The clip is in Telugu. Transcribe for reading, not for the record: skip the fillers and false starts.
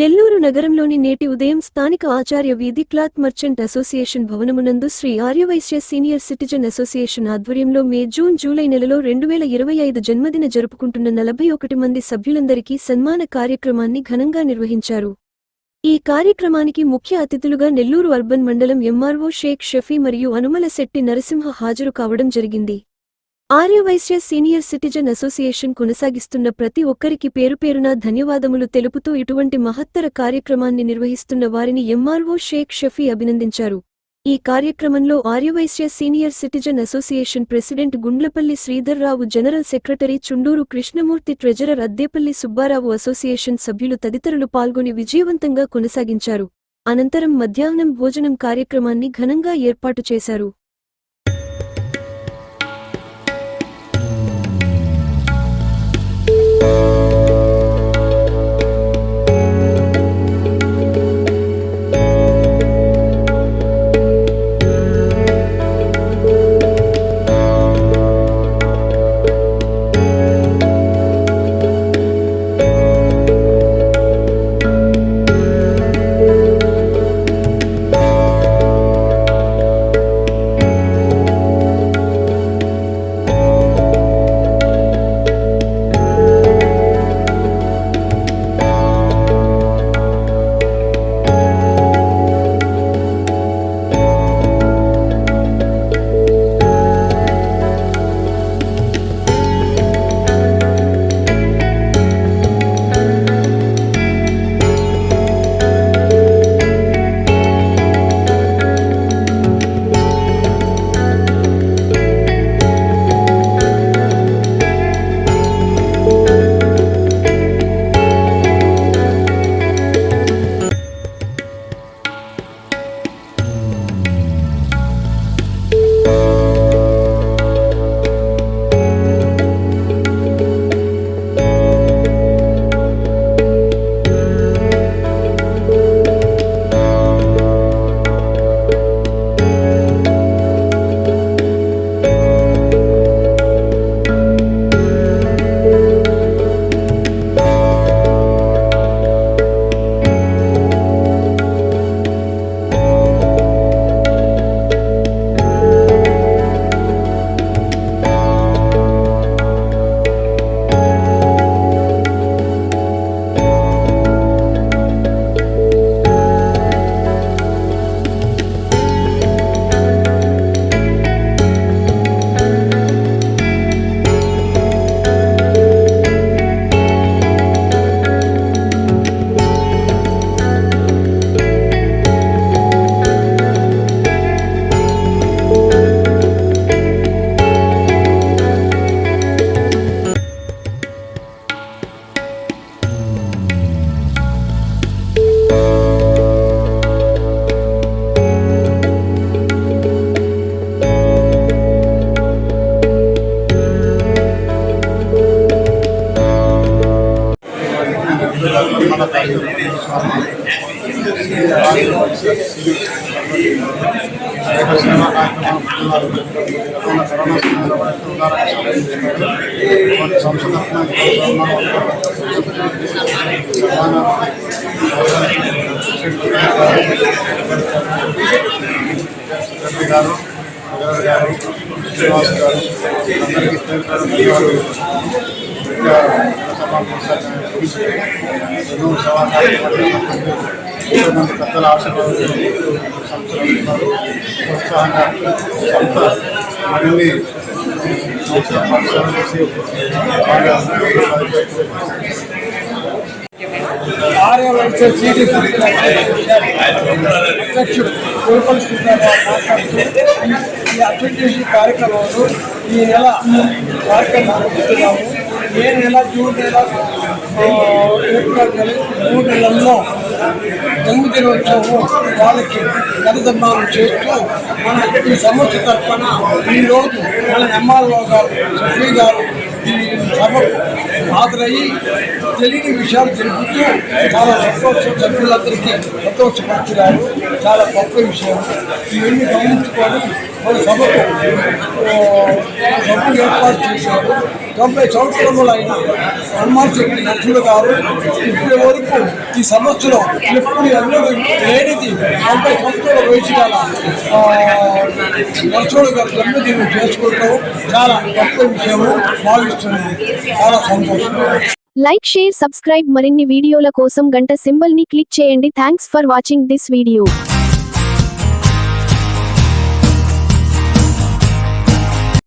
నెల్లూరు నగరంలోని నేటి ఉదయం స్థానిక ఆచార్య వీధి క్లాత్ మర్చెంట్ అసోసియేషన్ భవనమునందు Shri Arya Vaishya senior citizen association ఆధ్వర్యంలో మే జూన్ జూలై నెలలో 2025 జన్మదిన జరుపుకుంటున్న 41 మంది సభ్యులందరికీ సన్మాన కార్యక్రమాన్ని ఘనంగా నిర్వహించారు. ఈ కార్యక్రమానికి ముఖ్య అతిథులుగా నెల్లూరు అర్బన్ మండలం ఎంఆర్ఓ షేక్ షఫీ మరియు అనుమల శెట్టి నరసింహ హాజరు కావడం జరిగింది. ఆర్యవైశ్య సీనియర్ సిటిజన్ అసోసియేషన్ కొనసాగిస్తున్న ప్రతి ఒక్కరికి పేరుపేరున ధన్యవాదములు తెలుపుతూ ఇటువంటి మహత్తర కార్యక్రమాన్ని నిర్వహిస్తున్న వారిని ఎంఆర్ఓ షేక్ షఫీ అభినందించారు. ఈ కార్యక్రమంలో Aryavysya senior citizen association president Gundlapalli Sridhar Rao, general secretary Chunduru Krishnamurthy, treasurer Addepalli Subbarao, association సభ్యులు తదితరులు పాల్గొని విజయవంతంగా కొనసాగించారు. అనంతరం మధ్యాహ్నం భోజనం కార్యక్రమాన్ని ఘనంగా ఏర్పాటు చేశారు. పెద్దల ఆశీర్వాదాలు ప్రోత్సాహంగా మరిన్ని పరిశ్రమ చేసి ఆర్యవైశ్య సీనియర్ అధ్యక్షుడు గురుపల్లి శ్రీధర్రావు మాట్లాడుతూ ఈ అప్లికేషన్ కార్యక్రమంలో ఈ నెల కార్యక్రమం జరుపుతున్నాము. ఏ నెల జూన్ నెల ఏప్రిల్ నెల 3 నెలల్లో జన్మదినోత్సవం వాళ్ళకి గణసన్మానం చేస్తూ మన ఈ సంస్థ తరఫున ఈరోజు మన ఎంఆర్ఓ గారు, షఫీ గారు ఈ సభకు హాజరయ్యి తెలియని విషయాలు తెలుపుతూ చాలా సంతోషం, సభ్యులందరికీ సంతోషపడుతున్నారు. చాలా గొప్ప విషయం. ఇవన్నీ గమనించుకొని మన సభకు సభ్యులు ఏర్పాటు చేశారు. 90 సంవత్సరములు అయిన హనుమాన్ శెట్టి నటులు గారు ఇప్పటి వరకు ఈ సంవత్సరం ఎప్పుడు ఎన్నడూ లేనిది 90 సంవత్సరాల వయసు గల నరసుడు గారు జన్మదినం చేసుకుంటాం చాలా గొప్ప విషయము భావిస్తున్నాను. చాలా సంతోషం. Like, share, subscribe. మరిన్ని వీడియోల కోసం గంట సింబల్ ని క్లిక్ చేయండి. Thanks for watching this video.